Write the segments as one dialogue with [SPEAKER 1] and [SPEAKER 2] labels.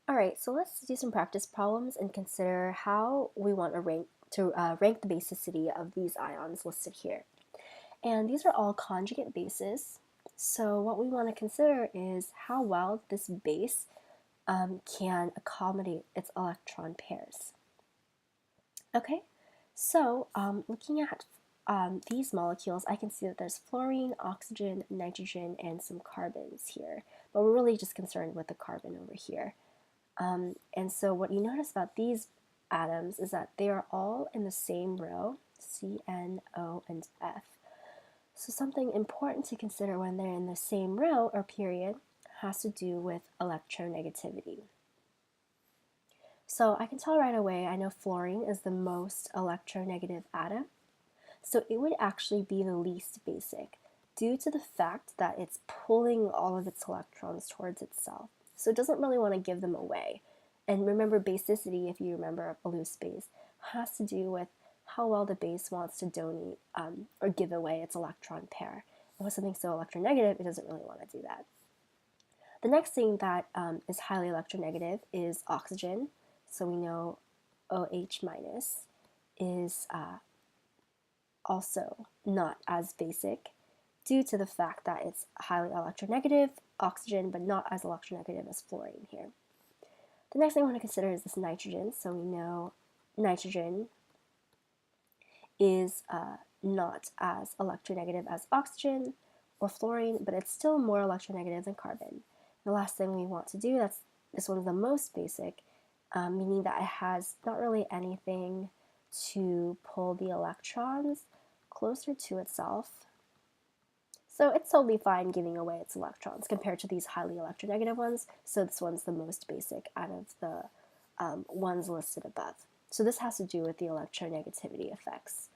[SPEAKER 1] Alright, so let's do some practice problems and consider how we want to rank the basicity of these ions listed here. And these are all conjugate bases. So what we want to consider is how well this base can accommodate its electron pairs. Okay, so looking at these molecules, I can see that there's fluorine, oxygen, nitrogen, and some carbons here. But we're really just concerned with the carbon over here. And so what you notice about these atoms is that they are all in the same row, C, N, O, and F. So something important to consider when they're in the same row or period has to do with electronegativity. So I can tell right away, I know fluorine is the most electronegative atom. So it would actually be the least basic due to the fact that it's pulling all of its electrons towards itself. So it doesn't really want to give them away. And remember, basicity, if you remember a loose base, has to do with how well the base wants to donate or give away its electron pair. And with something so electronegative, it doesn't really want to do that. The next thing that is highly electronegative is oxygen. So we know OH minus is also not as basic due to the fact that it's highly electronegative oxygen, but not as electronegative as fluorine here. The next thing I want to consider is this nitrogen. So we know nitrogen is not as electronegative as oxygen or fluorine, but it's still more electronegative than carbon. The last thing we want to do, this one is the most basic, meaning that it has not really anything to pull the electrons closer to itself. So it's totally fine giving away its electrons compared to these highly electronegative ones. So this one's the most basic out of the ones listed above. So this has to do with the electronegativity effects.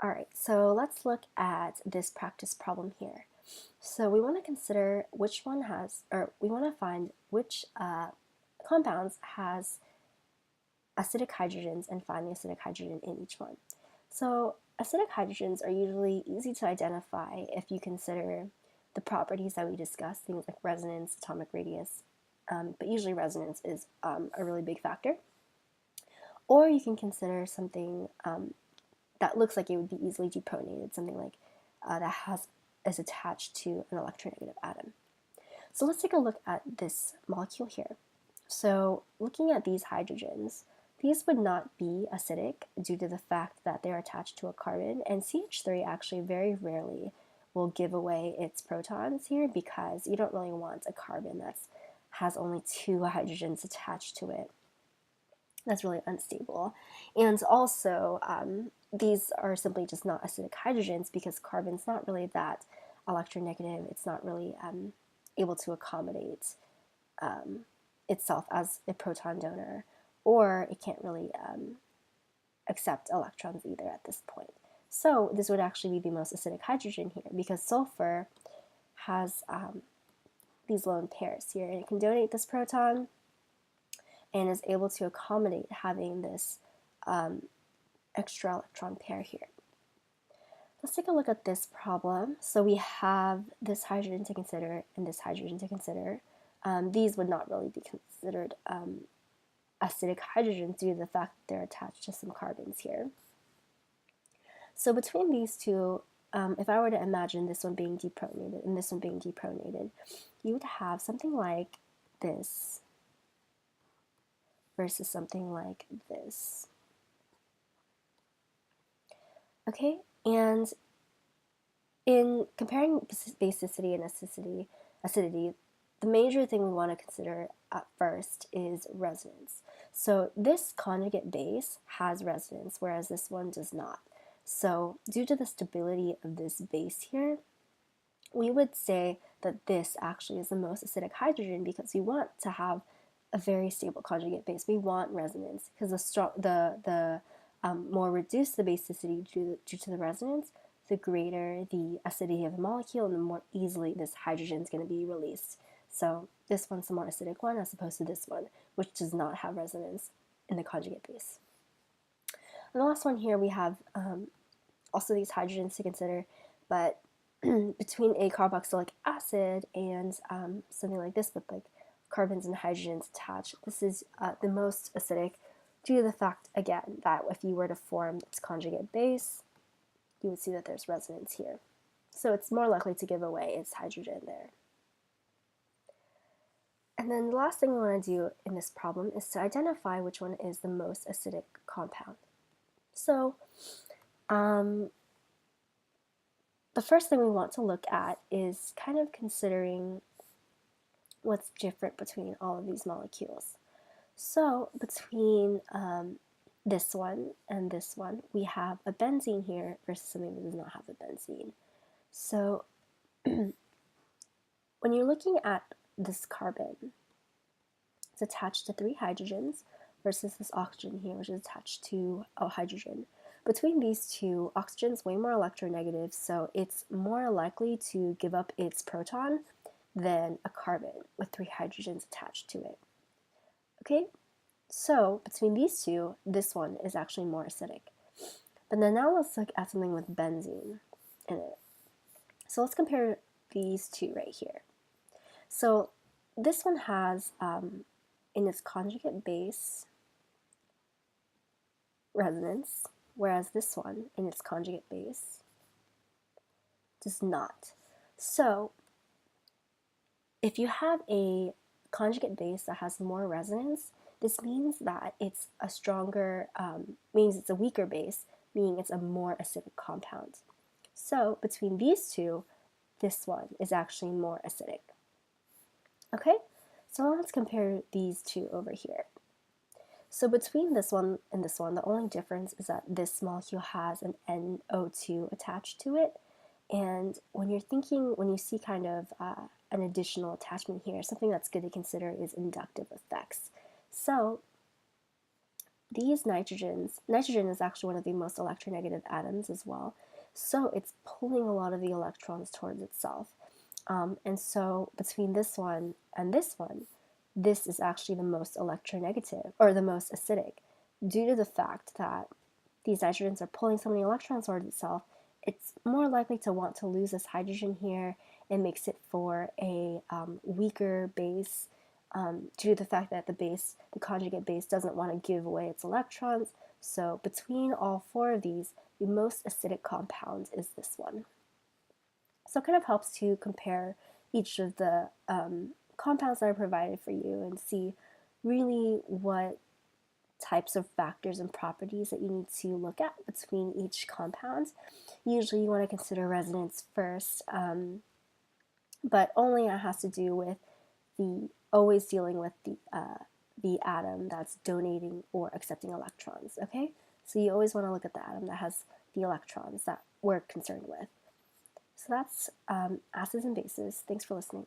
[SPEAKER 1] All right, so let's look at this practice problem here. So we want to consider which one has, or we want to find which compounds has acidic hydrogens and find the acidic hydrogen in each one. So acidic hydrogens are usually easy to identify if you consider the properties that we discussed, things like resonance, atomic radius, but usually resonance is a really big factor. Or you can consider something that looks like it would be easily deprotonated, something like that is attached to an electronegative atom. So let's take a look at this molecule here. So looking at these hydrogens, these would not be acidic due to the fact that they're attached to a carbon, and CH3 actually very rarely will give away its protons here because you don't really want a carbon that has only two hydrogens attached to it. That's really unstable. And also, these are simply just not acidic hydrogens because carbon's not really that electronegative. It's not really able to accommodate itself as a proton donor, or it can't really accept electrons either at this point. So this would actually be the most acidic hydrogen here because sulfur has these lone pairs here, and it can donate this proton and is able to accommodate having this extra electron pair here. Let's take a look at this problem. So we have this hydrogen to consider and this hydrogen to consider. These would not really be considered acidic hydrogens due to the fact that they're attached to some carbons here. So between these two, if I were to imagine this one being deprotonated and this one being deprotonated, you would have something like this versus something like this. Okay, and in comparing basicity and acidity, the major thing we want to consider at first is resonance. So this conjugate base has resonance, whereas this one does not. So due to the stability of this base here, we would say that this actually is the most acidic hydrogen because we want to have a very stable conjugate base. We want resonance because the more reduced the basicity due to the resonance, the greater the acidity of the molecule and the more easily this hydrogen is going to be released. So this one's the more acidic one as opposed to this one, which does not have resonance in the conjugate base. And the last one here, we have also these hydrogens to consider, but between a carboxylic acid and something like this with like carbons and hydrogens attached, this is the most acidic due to the fact, again, that if you were to form its conjugate base, you would see that there's resonance here. So it's more likely to give away its hydrogen there. And then the last thing we want to do in this problem is to identify which one is the most acidic compound. So the first thing we want to look at is kind of considering what's different between all of these molecules. So between this one and this one, we have a benzene here versus something that does not have a benzene. So when you're looking at this carbon, it's attached to 3 hydrogens versus this oxygen here, which is attached to a hydrogen. Between these two, oxygen's way more electronegative, so it's more likely to give up its proton than a carbon with 3 hydrogens attached to it. Okay, so between these two, this one is actually more acidic. But then now let's look at something with benzene in it. So let's compare these two right here. So this one has, in its conjugate base, resonance, whereas this one, in its conjugate base, does not. So if you have a conjugate base that has more resonance, this means that it's a stronger, means it's a weaker base, meaning it's a more acidic compound. So between these two, this one is actually more acidic. Okay, so let's compare these two over here. So between this one and this one, the only difference is that this molecule has an NO2 attached to it. And when you're thinking, when you see kind of an additional attachment here, something that's good to consider is inductive effects. So these nitrogen is actually one of the most electronegative atoms as well. So it's pulling a lot of the electrons towards itself. And so between this one and this one, this is actually the most electronegative, or the most acidic, due to the fact that these nitrogens are pulling so many electrons towards itself. It's more likely to want to lose this hydrogen here and makes it for a weaker base due to the fact that the conjugate base doesn't want to give away its electrons. So between all 4 of these, the most acidic compound is this one. So it kind of helps to compare each of the compounds that are provided for you and see really what types of factors and properties that you need to look at between each compound. Usually you want to consider resonance first, but only it has to do with always dealing with the atom that's donating or accepting electrons, okay? So you always want to look at the atom that has the electrons that we're concerned with. So that's acids and bases. Thanks for listening.